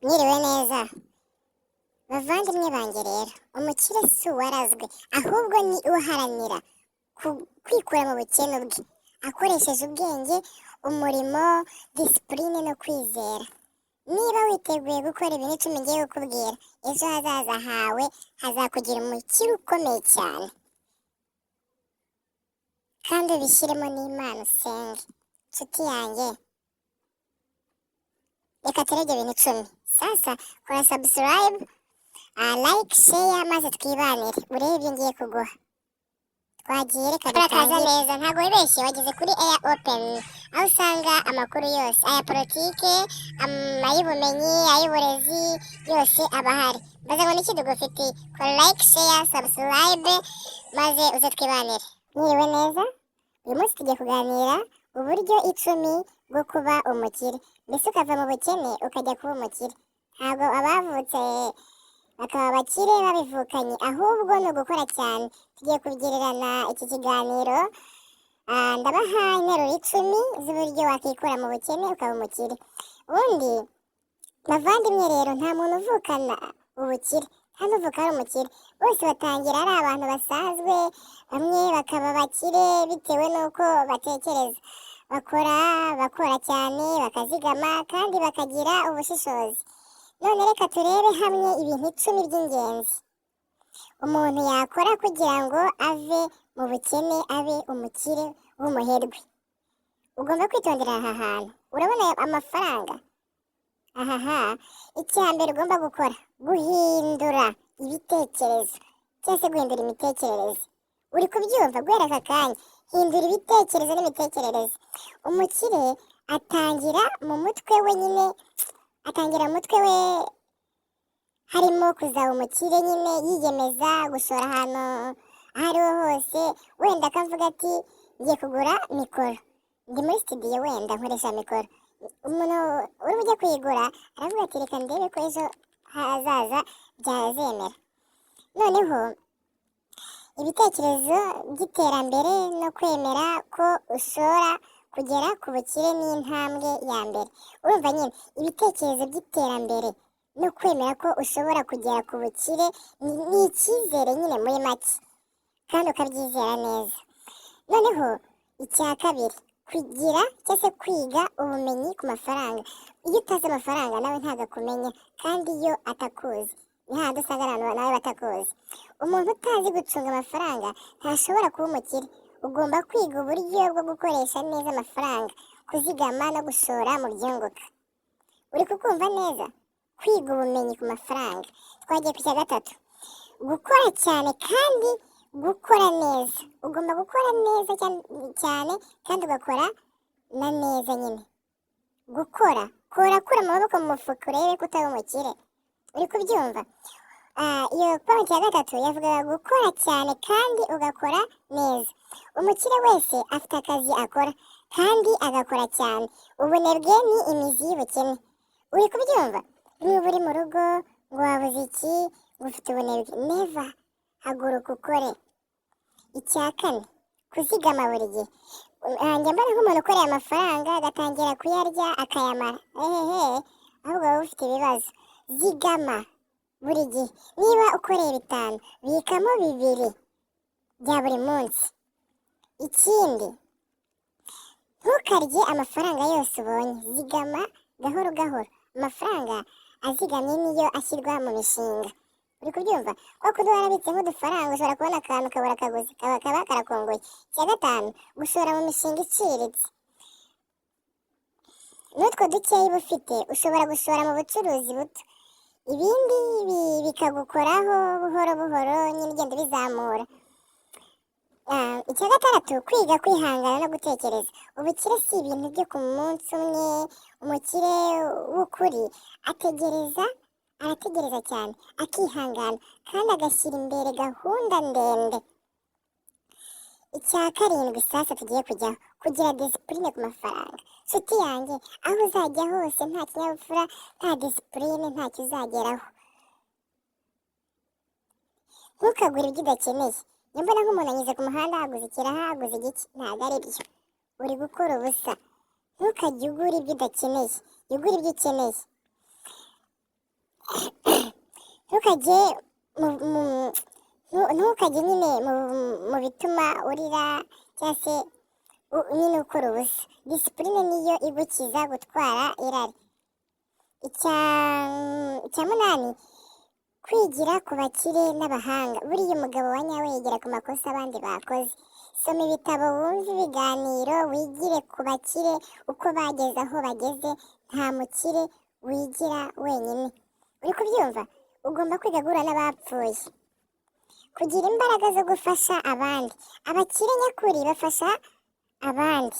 Mwiriwe neza bavandimwe banjye, rero umukire si uwarazwe ahubwo ni uharanira kwikura mu bukene bwe akoresheje ubwenge, umurimo, disipurine no kwizera. Niba witeguye gukora ibintu icumi ngiye kukubwira, ejo hazaza hawe hazakugira umukire ukomeye cyane, kandi ubishyiremo n'Imana usenge. Nshuti yanjye, reka turebe ibintu icumi. Sasa kora subscribe, like, share maze twibanire urebe ibyo ngiye kuguha. Twagiye, reka dutangire neza. Ntabwo wibeshye, wageze kuri Air Open, aho usanga amakuru yose, aya politike, ay'ubumenyi, ay'uburezi, yose aba ahari. Mbaze ngo niki tugufitiye? Kora like, share, subscribe maze uze twibanire. Mwiriwe neza, uyu munsi tugiye kuganira uburyo icumi bwo kuba umukire, mbese ukava mu bukene ukajya kuba umukire. Ntabwo abavutse bakaba abakire babivukanye, ahubwo ni ugukora cyane. Tugiye kugererana iki kiganiro, ndabaha interuro icumi z'uburyo wakikura mu bukene ukaba umukire. Ubundi bavandimwe rero, nta muntu uvukana ubukire, nta n'uvuka ari umukire. Bose batangira ari abantu basanzwe, bamwe bakaba abakire bitewe n'uko batekereza. Bakora cyane, bakazigama kandi bakagira ubushishozi. None reka turebe hamwe ibintu icumi by'ingenzi umuntu yakora kugira ngo ave mu bukene abe umukire w'umuherwe. Ugomba kwitondera aha hantu. Urabona amafaranga? Icya mbere ugomba gukora, guhindura ibitekerezo cyangwa se guhindura imitekerereze. Uri kubyumva? Guhera aka kanya hindura ibitekerezo n'imitekerereze. Umukire atangira mu mutwe we nyine, harimo kuzaba umukire nyine, yiyemeza gushora ahantu aho ariho hose. Wenda akavuga ati ngiye kugura mikoro, ndi muri studio, wenda nkoresha mikoro. Umuntu uri bujye kuyigura aravuga ati reka ndebe ko ejo hazaza byazemera. Noneho ibitekerezo by'iterambere no kwemera ko ushobora kugera ku bukire ni intambwe ya mbere. Urumva nyine, ibitekerezo by'iterambere no kwemera ko ushobora kugera ku bukire ni icyizere nyine muri make, kandi ukabyizera neza. Noneho icya kabiri, kugira cyangwa se kwiga ubumenyi ku mafaranga. Iyo utazi amafaranga nawe ntabwo akumenya, kandi iyo atakuzi ni hahandi usanga abantu nawe batakuzi. Umuntu utazi gucunga amafaranga ntashobora kuba umukire. Ugomba kwiga uburyo bwo gukoresha neza amafaranga, kuzigama no gushora mu byunguka. Uri kukumva neza? Kwiga ubumenyi ku mafaranga. Twagiye ku cya gatatu, gukora cyane kandi gukora neza. Ugomba gukora neza cyane kandi ugakora na neza nyine. Kura amaboko mu mufuka urebe ko utari umukire. Uri kubyumva? Iyo point ya gatatu yavugaga gukora cyane kandi ugakora neza. Umukire wese afite akazi akora kandi agakora cyane. Ubunebwe ni imizi y'ubukene. Uri kubyumva? Niba uri mu rugo ngo wabuze iki, ngo ufite ubunebwe, neva, haguruka ukore. Icya kane, kuzigama buri gihe. Njya mbona nk'umuntu ukoreye amafaranga agatangira kuyarya akayamara, ahubwo waba ufite ibibazo. Zigama buri gihe. Niba ukoreye 5, bikamo 2 bya buri munsi. Ikindi, ntukarye amafaranga yose ubonye. Zigama gahoro gahoro. Amafaranga azigamye niyo ashyirwa mu mishinga. Uri kubyumva? Kuko uba warabitse nk'udufaranga, ushobora kubona akantu ukabura akaguzi, kaba karakongoye. Icya gatanu, gushora mu mishinga iciriritse. N'utwo dukeya uba ufite ushobora gushora mu bucuruzi buto, ibindi bikagukoraho buhoro buhoro, nyine ugenda ubizamura. Icya gatandatu, kwiga kwihangana no gutekereza. Ubukire si ibintu byo ku munsi umwe. Umukire w'ukuri arategereza cyane, akihangana kandi agashyira imbere gahunda ndende. Icya karindwi sasa tugiye kujyaho, kugira disipurine ku mafaranga. Nshuti yanjye, aho uzajya hose nta kinyabupfura, nta disipurine, ntacyo uzageraho. Ntukagure ibyo udakeneye. Njya mbona nk'umuntu anyuze ku muhanda, aguze ikiraha, aguze igiki. Ntabwo ari byo, uri gukora ubusa. Ntukajye ugura ibyo udakeneye, ugura ibyo ukeneye. ntukajye ntukajye nyine mu bituma urira cyangwa se nyine ukora ubusa. Disipurine niyo igukiza gutwara irari. icya munani, kwigira ku bakire n'abahanga. Buriya umugabo wa nyawe yigira ku makosa abandi bakoze. Soma ibitabo, wumve ibiganiro, wigire ku bakire uko bageze aho bageze. Nta mukire wigira wenyine. Uri kubyumva? Ugomba kwiga guhura n'abapfuye, kugira imbaraga zo gufasha abandi. Abakire nyakuri bafasha abandi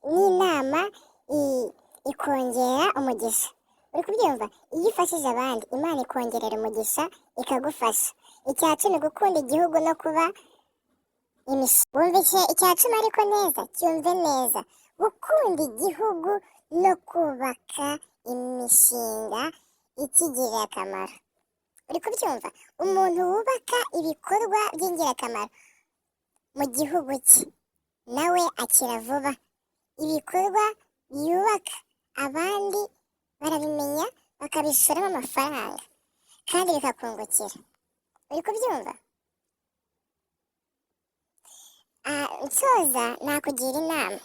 n'inama ikongera umugisha. Uri kubyumva? Iyo ufashije abandi, Imana ikongerera umugisha ikagufasha. Icya cumi, gukunda igihugu no kuba wumvise icya cumi ariko neza, cyumve neza. Gukunda igihugu no kubaka imishinga ikigirira akamaro. Uri kubyumva? Umuntu wubaka ibikorwa by'ingirakamaro mu gihugu cye nawe akira vuba. Ibikorwa yubaka abandi barabimenya, bakabishoramo amafaranga kandi bikakungukira. Uri kubyumva? Nsoza nakugira inama.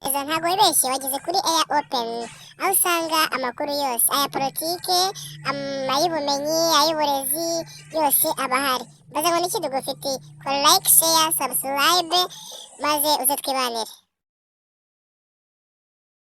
Ntabwo wibeshye, wageze kuri Air Open, aho usanga amakuru yose, aya politike, ay'ubumenyi, ay'uburezi, yose aba ahari. Mbaza ngo niki tugufitiye? Kora like, share, subscribe maze uze twibanire.